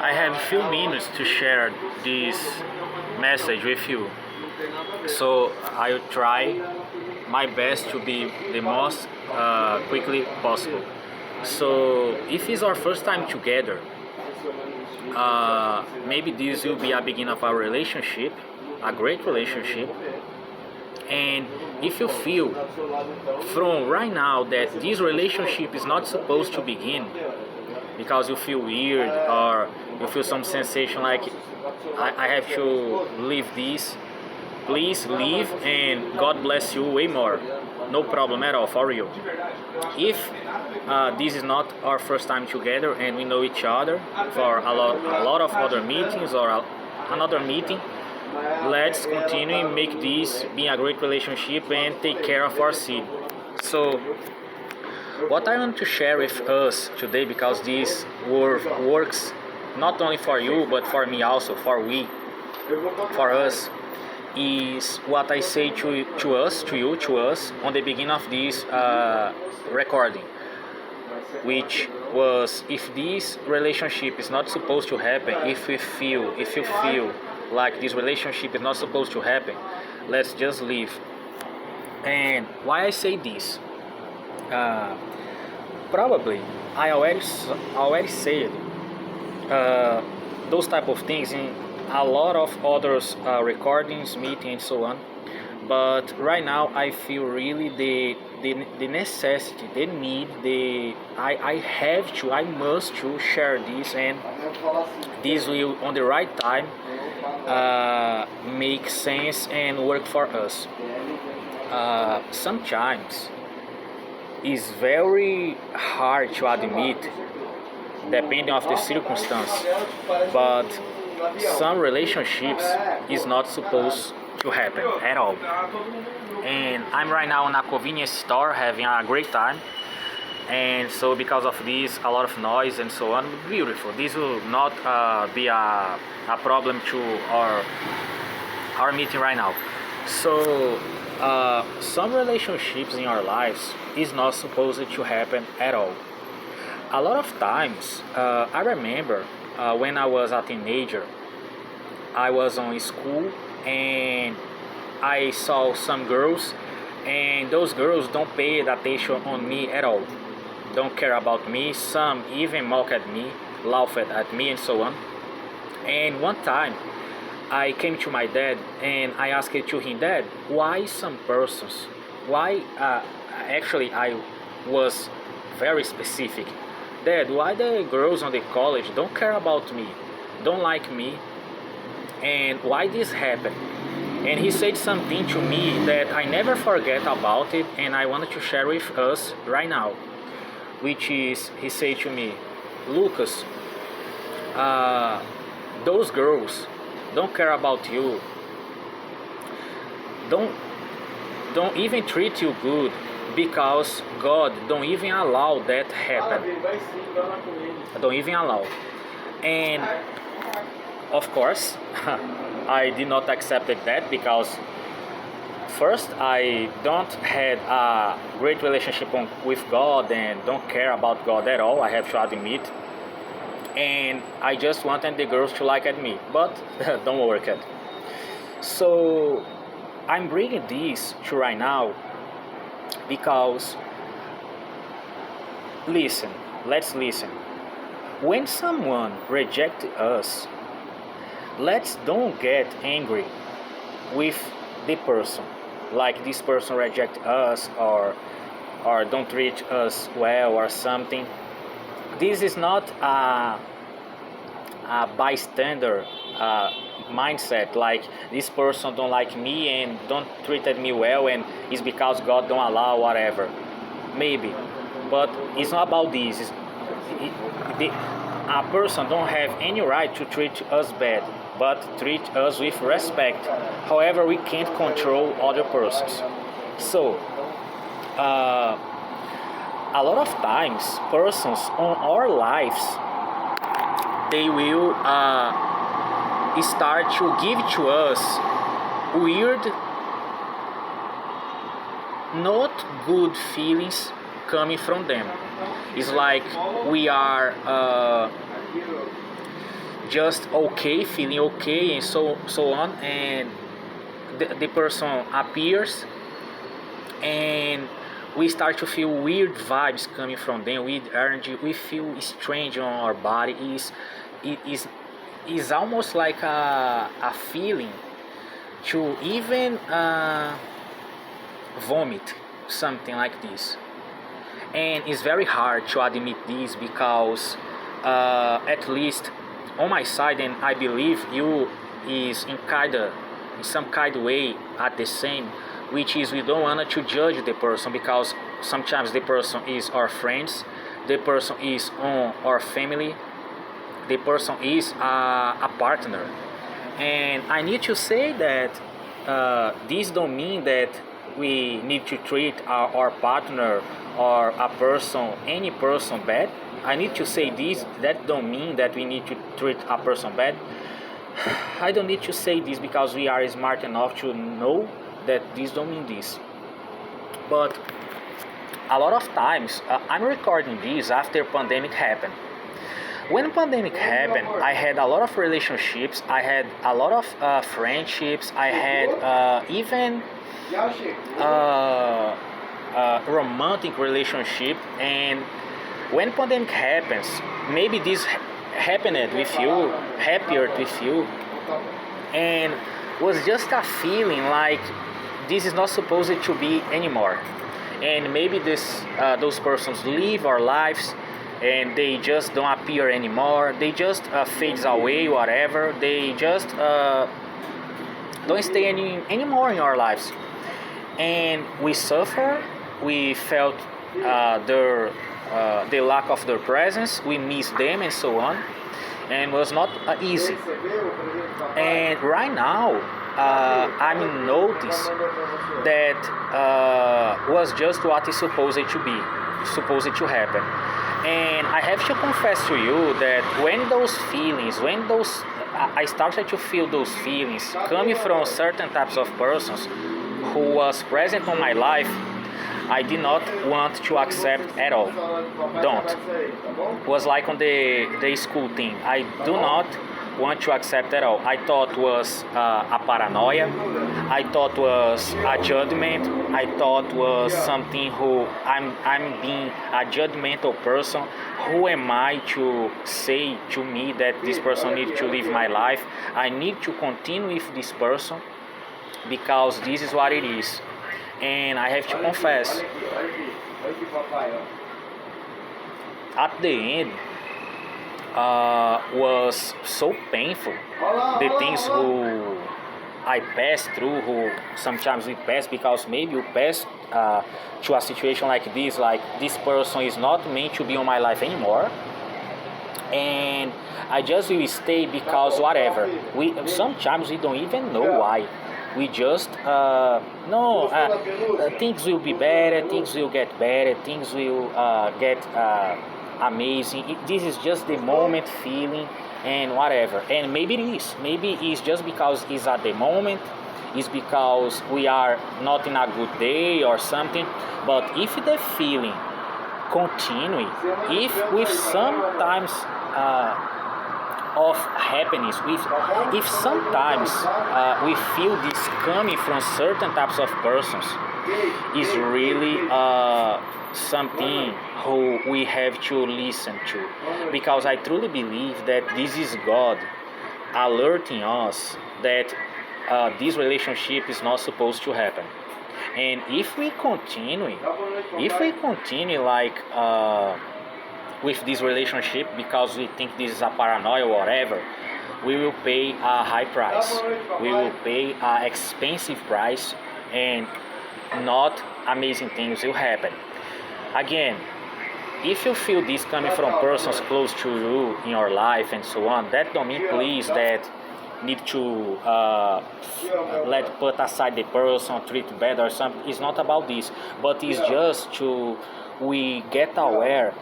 I have a few minutes to share this message with you. So I'll try my best to be the most quickly possible. So if it's our first time together, maybe this will be a beginning of our relationship, a great relationship. And if you feel from right now that this relationship is not supposed to begin because you feel weird or you feel some sensation like I have to leave this, please leave and God bless you way more. No problem at all for you. If this is not our first time together and we know each other for a lot of other meetings or another meeting, let's continue and make this be a great relationship and take care of our seed. So what I want to share with us today, because this works not only for you but for me also, for us, is what I say to us on the beginning of this recording, which was, if this relationship is not supposed to happen, if you feel like this relationship is not supposed to happen, let's just leave. And why I say this? Probably I already said those type of things in a lot of others recordings, meetings, and so on. But right now I feel really the necessity, the need, I must to share this, and this will on the right time make sense and work for us. Sometimes it's very hard to admit, depending of the circumstance, but some relationships is not supposed to happen at all. And I'm right now in a convenience store having a great time, and so because of this, a lot of noise and so on. Beautiful. This will not be a problem to our meeting right now. So some relationships in our lives is not supposed to happen at all. A lot of times, I remember when I was a teenager, I was on school and I saw some girls, and those girls don't pay attention on me at all, don't care about me. Some even mock at me, laugh at me, and so on. And one time I came to my dad and I asked to him, Dad, why some persons, why actually I was very specific, Dad, why the girls on the college don't care about me, don't like me, and why this happened? And he said something to me that I never forget about it, and I wanted to share with us right now, which is, he said to me, Lucas, those girls don't care about you, don't even treat you good, because God don't even allow that happen. Don't even allow. And of course, I did not accept that, because first, I don't had a great relationship with God and don't care about God at all, I have to admit. And I just wanted the girls to like at me, but don't work it. So I'm bringing this to right now because, let's listen. When someone rejects us, let's don't get angry with the person, like this person reject us or don't treat us well or something. This is not a bystander mindset, like this person don't like me and don't treated me well and it's because God don't allow whatever. Maybe, but it's not about this. A person don't have any right to treat us bad, but treat us with respect. However, we can't control other persons. So a lot of times persons on our lives, they will start to give to us weird, not good feelings, coming from them. It's like we are just okay, feeling okay, and so on, and the person appears, and we start to feel weird vibes coming from them, weird energy. We feel strange on our body. It is almost like a feeling to even vomit, something like this. And it's very hard to admit this because at least on my side, and I believe you is in some kind of way at the same, which is we don't want to judge the person because sometimes the person is our friends, the person is on our family, the person is a partner. And I need to say that this don't mean that we need to treat our partner or a person, any person bad. I need to say this, that don't mean that we need to treat a person bad. I don't need to say this because we are smart enough to know that this don't mean this. But a lot of times, I'm recording this after pandemic happened. When pandemic happened, I had a lot of relationships, I had a lot of friendships, I had even romantic relationship. And when pandemic happens, maybe this happened with you, happier with you, and was just a feeling like this is not supposed to be anymore. And maybe those persons leave our lives and they just don't appear anymore. They just fades away, whatever. They just don't stay anymore in our lives. And we suffer. We felt the lack of their presence. We miss them and so on. And it was not easy. And right now, I'm notice that was just what is supposed to be, supposed to happen. And I have to confess to you that when those feelings, I started to feel those feelings coming from certain types of persons who was present on my life, I did not want to accept at all. Don't. It was like on the school thing. I do not want to accept at all. I thought was a paranoia. I thought was a judgment. I thought was something who I'm being a judgmental person. Who am I to say to me that this person needs to live my life? I need to continue with this person because this is what it is. And I have to confess, at the end, was so painful. The things who I passed through, who sometimes we pass because maybe you pass to a situation like this person is not meant to be on my life anymore, and I just will stay because whatever. We sometimes we don't even know why. We just things will be better, things will get better, things will get amazing. This is just the moment feeling and whatever. And maybe it is. Maybe it's just because it's at the moment. It's because we are not in a good day or something. But if the feeling continue, if with sometimes of happiness, if sometimes we feel this coming from certain types of persons, is really something who we have to listen to, because I truly believe that this is God alerting us that this relationship is not supposed to happen. And if we continue like with this relationship because we think this is a paranoia or whatever, we will pay a high price. We will pay an expensive price, and not amazing things will happen. Again, if you feel this coming from persons close to you in your life and so on, that don't mean please that need to put aside the person, treat bad or something. It's not about this, but it's just to we get aware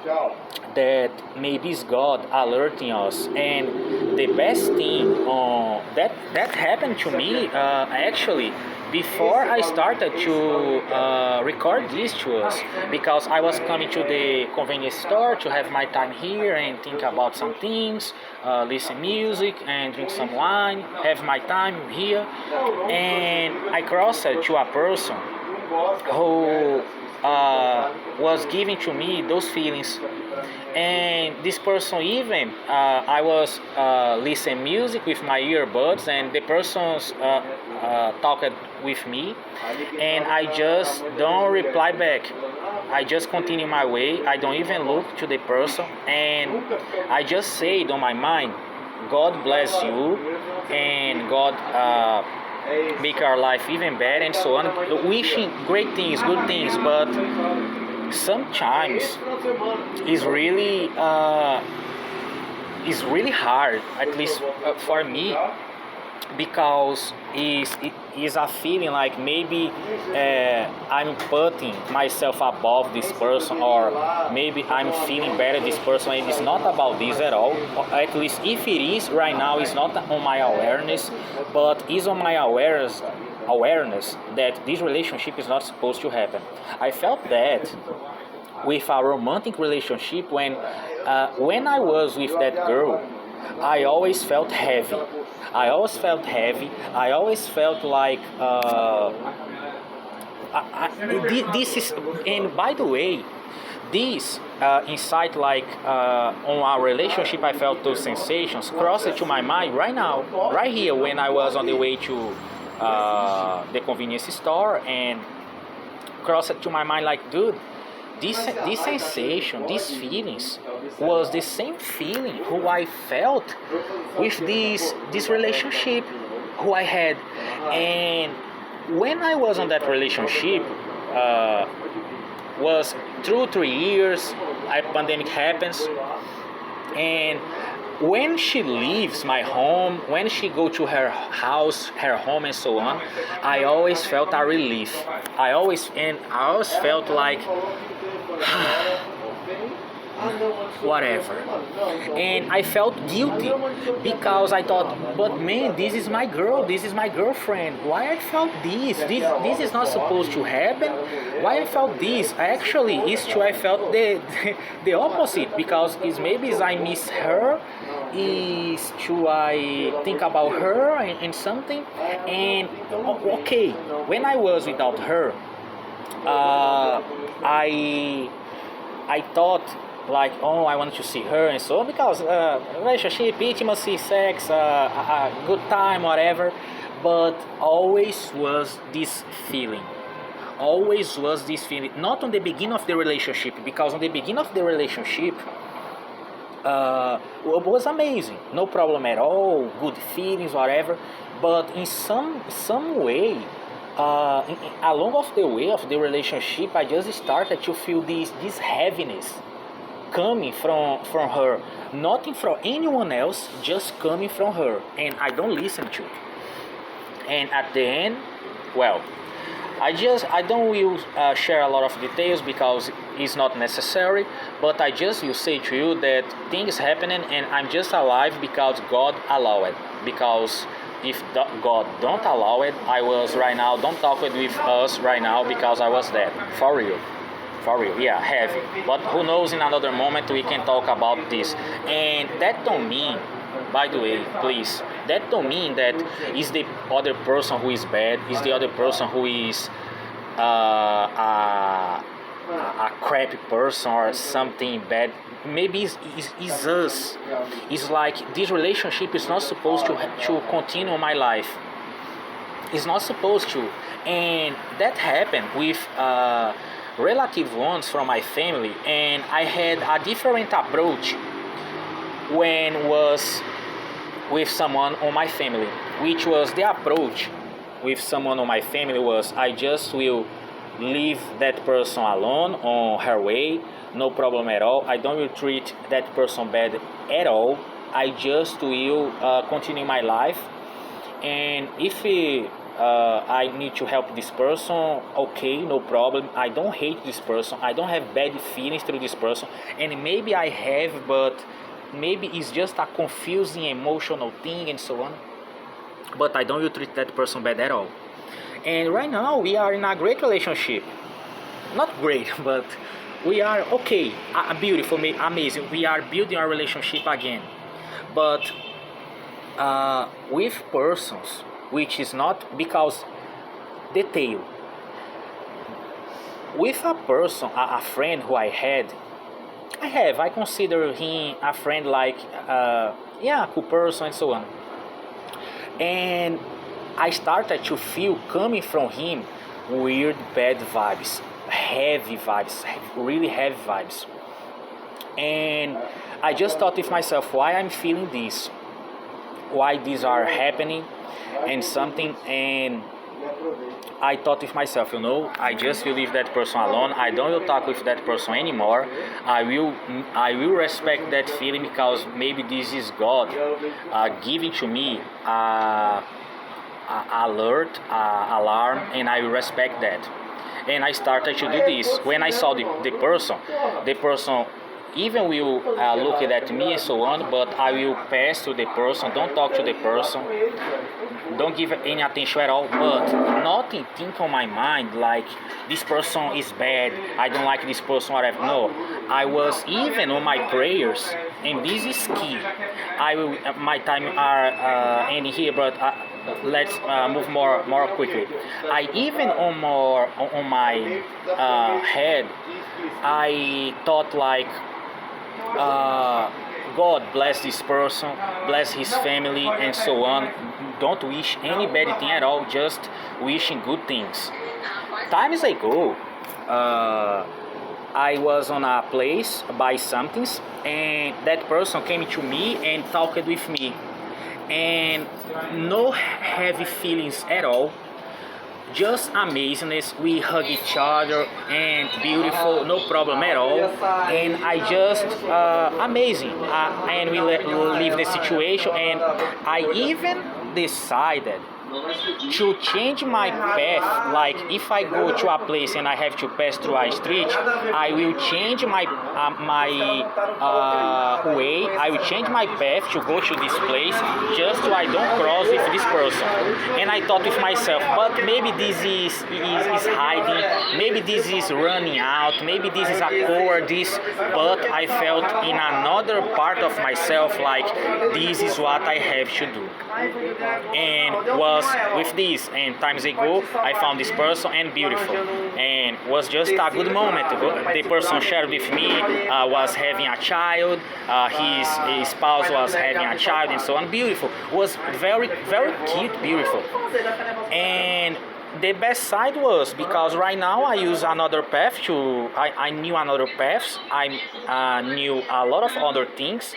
that maybe it's God alerting us. And the best thing that happened to me actually before I started to record this to us, because I was coming to the convenience store to have my time here and think about some things, listen music and drink some wine, have my time here, and I crossed to a person who was giving to me those feelings. And this person even I was listening music with my earbuds, and the person's talked with me, and I just don't reply back. I just continue my way. I don't even look to the person, and I just say it on my mind, God bless you, and God make our life even better, and so on, wishing great things, good things. But sometimes it's really hard, at least for me, because it is a feeling like maybe I'm putting myself above this person, or maybe I'm feeling better this person, and it's not about this at all. At least if it is right now, it's not on my awareness, but is on my awareness that this relationship is not supposed to happen. I felt that with a romantic relationship when I was with that girl, I always felt heavy. I always felt like this is. And by the way, this insight, like on our relationship, I felt those sensations crossed to my mind right now, right here, when I was on the way to the convenience store, and crossed to my mind like, dude, this sensation, these feelings, was the same feeling who I felt with this relationship who I had. And when I was on that relationship, was 3 years, pandemic happens, and when she leaves my home, when she go to her house, her home, and so on, I always felt a relief. I always felt like whatever, and I felt guilty because I thought, but man, this is my girl, this is my girlfriend, why I felt this is not supposed to happen. Why I felt this? Actually, it's true, I felt the opposite, because it's maybe I miss her, is true, I think about her and something. And okay, when I was without her, I thought like, oh, I want to see her and so on, because relationship, intimacy, sex, a good time, whatever. But always was this feeling. Not on the beginning of the relationship, because on the beginning of the relationship, it was amazing, no problem at all, good feelings, whatever. But in some way, along of the way of the relationship, I just started to feel this heaviness coming from her, nothing from anyone else, just coming from her, and I don't listen to it. And at the end, well, I don't will share a lot of details because it's not necessary, but I just will say to you that things happening, and I'm just alive because God allowed it. Because if God don't allow it, I was right now, don't talk with us right now, because I was dead, for real, yeah, heavy. But who knows, in another moment we can talk about this. And that don't mean, by the way, please, that don't mean that is the other person who is bad, is the other person who is a crappy person or something bad. Maybe it's us. It's like this relationship is not supposed to continue my life. It's not supposed to. And that happened with relative ones from my family, and I had a different approach when was with someone on my family, which was the approach with someone on my family was, I just will leave that person alone on her way, no problem at all. I don't will treat that person bad at all. I just will continue my life, and if I need to help this person, okay, no problem. I don't hate this person, I don't have bad feelings through this person, and maybe I have, but maybe it's just a confusing emotional thing and so on, but I don't will treat that person bad at all. And right now we are in a great relationship. Not great, but we are okay, beautiful, amazing. We are building our relationship again. But with persons, which is not because detail. With a person, a friend who I consider him a friend, like, yeah, a cool person and so on. And I started to feel coming from him weird bad vibes, heavy vibes, really heavy vibes. And I just thought with myself, why I'm feeling this, why these are happening, and something. And I thought with myself, I just will leave that person alone. I don't will talk with that person anymore. I will respect that feeling, because maybe this is God giving to me alarm, and I will respect that. And I started to do this. When I saw the person even will look at me and so on, but I will pass to the person, don't talk to the person, don't give any attention at all, but nothing think on my mind like this person is bad, I don't like this person, whatever. No, I was even on my prayers, and this is key. I will my time are ending here, but let's move more quickly. I even on my head, I thought like, God bless this person, bless his family, and so on. Don't wish any bad thing at all, just wishing good things. Times ago, I was on a place buy something, and that person came to me and talked with me, and no heavy feelings at all, just amazingness. We hug each other and beautiful, no problem at all. And I just amazing. And we leave the situation, and I even decided to change my path. Like if I go to a place and I have to pass through a street, I will change my way. I will change my path to go to this place, just so I don't cross with this person. And I thought with myself, but maybe this is hiding, maybe this is running out, maybe this is a cowardice. But I felt in another part of myself like this is what I have to do. And was with this, and times ago I found this person, and beautiful, and was just a good moment. The person shared with me was having a child, his spouse was having a child, and so on. Beautiful, was very very cute, beautiful. And the best side was because right now I use another path I knew another paths, I knew a lot of other things,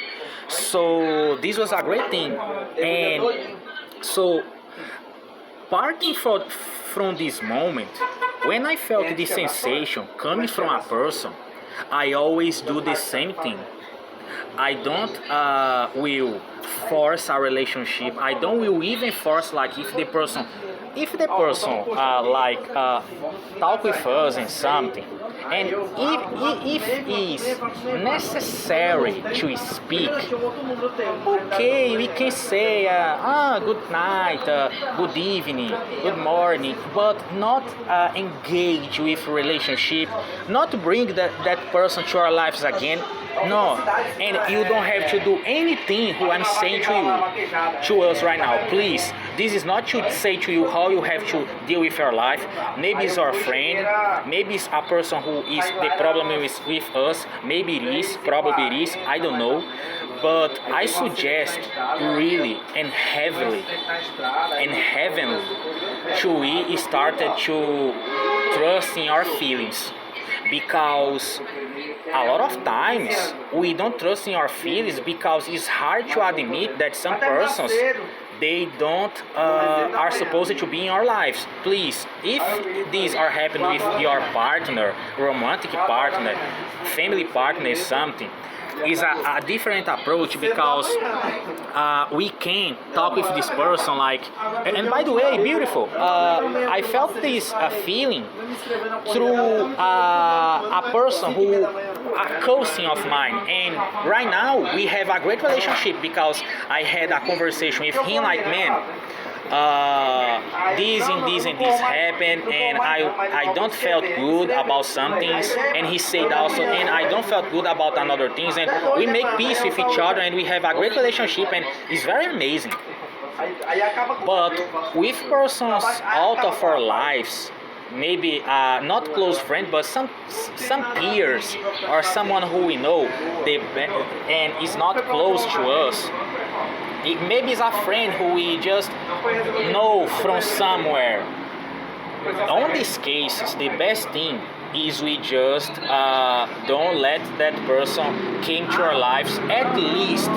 so this was a great thing. And so parting from this moment, when I felt this sensation coming from a person, I always do the same thing. I don't will force a relationship. I don't will even force, like if the person talk with us and something, and if it is necessary to speak, okay, we can say good night, good evening, good morning, but not engage with relationship, not bring that person to our lives again. No, and you don't have to do anything who I'm saying to us right now. Please, this is not to say to you how you have to deal with your life. Maybe it's our friend, maybe it's a person who is the problem is with us. Maybe it is, probably it is, I don't know. But I suggest really and heavily and heavenly to we started to trust in our feelings, because a lot of times we don't trust in our feelings because it's hard to admit that some persons, they don't are supposed to be in our lives. Please, if these are happening with your partner, romantic partner, family partner, something, is a different approach, because we can talk with this person like, and by the way, beautiful, I felt this feeling through a person who a cousin of mine, and right now we have a great relationship because I had a conversation with him like, man, this and this happened, and I don't felt good about some things, and he said also, and I don't felt good about another things, and we make peace with each other, and we have a great relationship, and it's very amazing. But with persons out of our lives, maybe not close friend, but some peers or someone who we know, and is not close to us. Maybe it's a friend who we just know from somewhere. On these cases, the best thing is we just don't let that person came to our lives, at least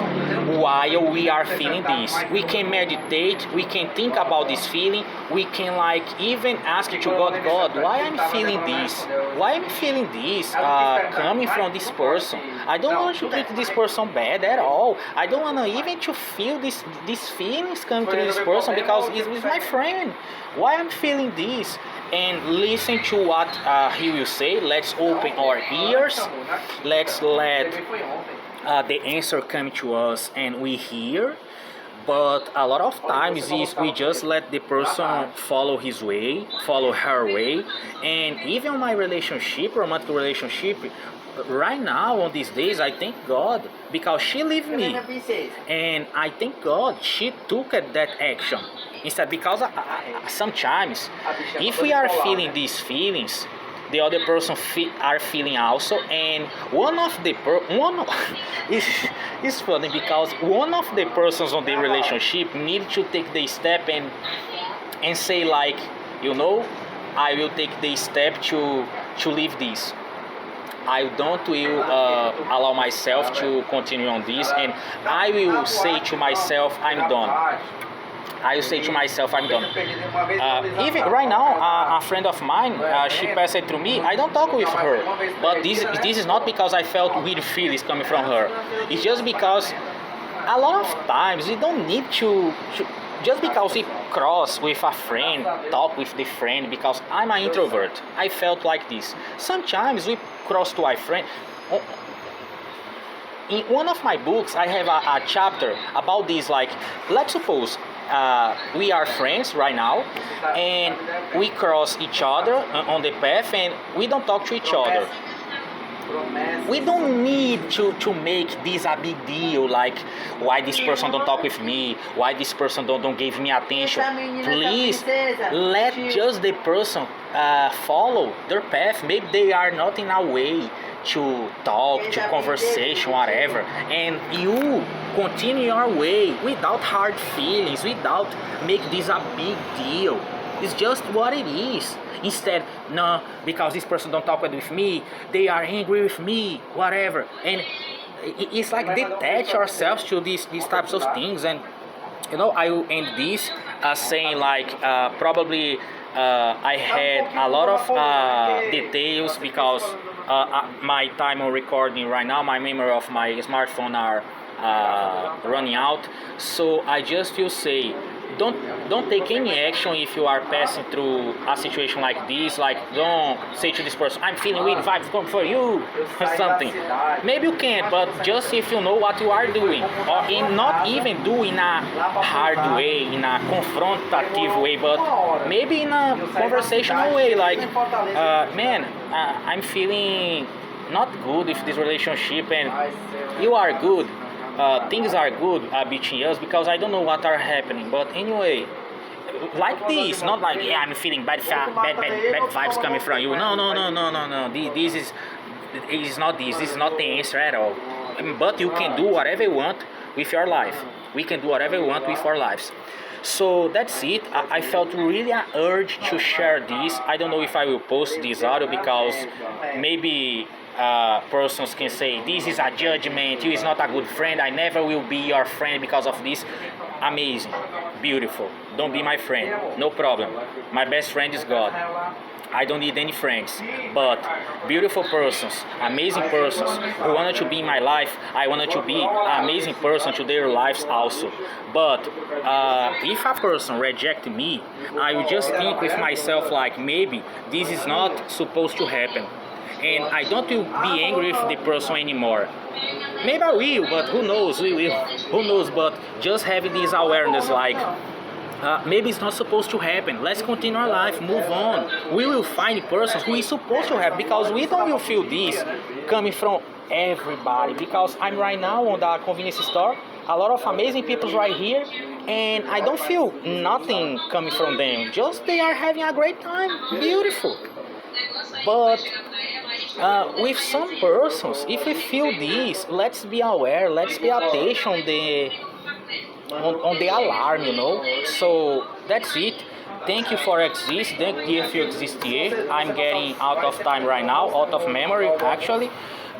while we are feeling this. We can meditate, we can think about this feeling, we can even ask to God, why I'm feeling this? Why I'm feeling this coming from this person? I don't want to treat this person bad at all. I don't want to even to feel these feelings coming to this person because it's my friend. Why I'm feeling this? And listen to what he will say. Let's open our ears. Let's let the answer come to us and we hear. But a lot of times is we just let the person follow his way, follow her way. And even my relationship, romantic relationship, right now on these days, I thank God because she left me, and I thank God she took that action instead, because sometimes if we are feeling these feelings, the other person are feeling also, and it's funny because one of the persons on the relationship need to take the step and say I will take the step to leave this. I don't will allow myself to continue on this, and I will say to myself, I'm done. I will say to myself, I'm done. Even right now, a friend of mine, she passed through me. I don't talk with her, but this is not because I felt weird feelings coming from her. It's just because a lot of times we don't need to just because we cross with a friend, talk with the friend, because I'm an introvert. I felt like this. Sometimes we cross to a friend. In one of my books, I have a chapter about this. Let's suppose we are friends right now, and we cross each other on the path, and we don't talk to each other. We don't need to make this a big deal, like why this person don't talk with me, why this person don't give me attention. Please let just the person follow their path. Maybe they are not in a way to talk, to conversation, whatever, and you continue your way without hard feelings, without make this a big deal. It's just what it is. Instead, no, because this person don't talk with me, they are angry with me, whatever. And it's like detach ourselves to these types of things. And I will end this saying probably I had a lot of details because my time on recording right now, my memory of my smartphone are running out. So I just will say, don't take any action if you are passing through a situation like this. Don't say to this person, I'm feeling weird vibes coming for you or something. Maybe you can, but just if you know what you are doing, or in not even do in a hard way, in a confrontative way, but maybe in a conversational way, I'm feeling not good with this relationship, and you are good. Things are good between us because I don't know what are happening. But anyway, like this, not like I'm feeling bad vibes coming from you. No. This is not this. This is not the answer at all. But you can do whatever you want with your life. We can do whatever we want with our lives. So that's it. I felt really an urge to share this. I don't know if I will post this audio because maybe persons can say this is a judgment, you is not a good friend, I never will be your friend because of this. Amazing, beautiful, don't be my friend, no problem. My best friend is God. I don't need any friends, but beautiful persons, amazing persons who wanted to be in my life, I wanted to be an amazing person to their lives also. But if a person reject me, I will just think with myself maybe this is not supposed to happen. And I don't will be angry with the person anymore. Maybe I will, but who knows? We will. Who knows? But just having this awareness, maybe it's not supposed to happen. Let's continue our life, move on. We will find persons who is supposed to have, because we don't will feel this coming from everybody. Because I'm right now on the convenience store, a lot of amazing people right here, and I don't feel nothing coming from them. Just they are having a great time, beautiful. But with some persons, if we feel this, let's be aware, let's pay attention on the alarm, you know. So that's it. Thank you for existing. Thank you if you exist here. I'm getting out of time right now, out of memory actually.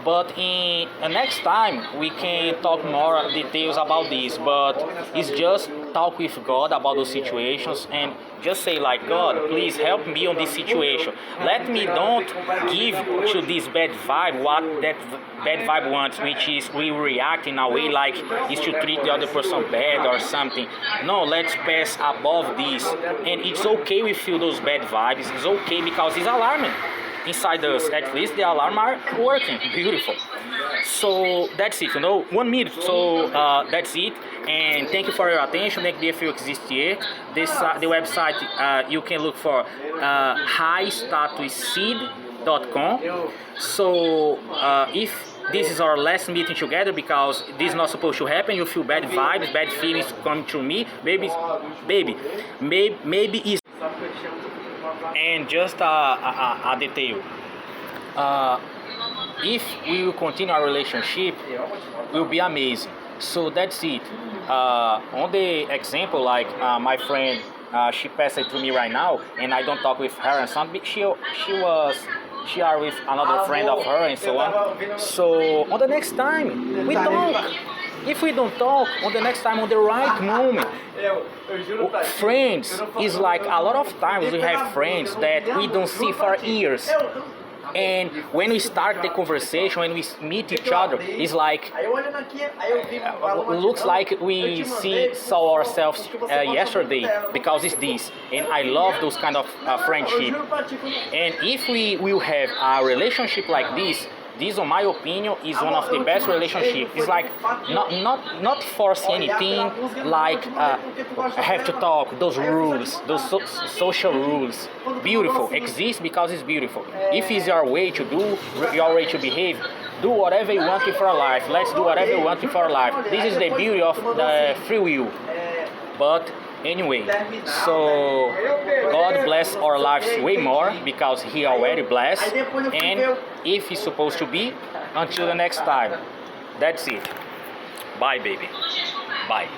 But in the next time we can talk more details about this. But it's just talk with God about those situations and just say like, God, please help me on this situation. Let me don't give to this bad vibe what that bad vibe wants, which is we react in a way like is to treat the other person bad or something. No, let's pass above this. And it's okay we feel those bad vibes. It's okay because it's alarming inside us. At least the alarm are working. Beautiful. So that's it, you know, 1 minute. So that's it, and thank you for your attention. Thank you if you exist here. This the website you can look for highstatusseed.com. So if this is our last meeting together, because this is not supposed to happen, you feel bad vibes, bad feelings coming to me, maybe it's. And just a detail, if we will continue our relationship, it will be amazing. So that's it. On the example, like my friend, she passed it to me right now, and I don't talk with her and something. She are with another friend of her and so on. So on the next time we talk. If we don't talk, on the next time, on the right moment, friends is like a lot of times we have friends that we don't see for years. And when we start the conversation, when we meet each other, it's like looks like we saw ourselves yesterday, because it's this. And I love those kind of friendship. And if we will have a relationship like this, on my opinion, is one of the best relationships. It's like not forcing anything, like I have to talk, those rules, those social rules. Beautiful, exists because it's beautiful. If it's your way to do, your way to behave, do whatever you want for life. Let's do whatever you want for life. This is the beauty of the free will. But anyway, so God bless our lives way more, because He already blessed, and if He's supposed to be, until the next time. That's it. Bye, baby. Bye.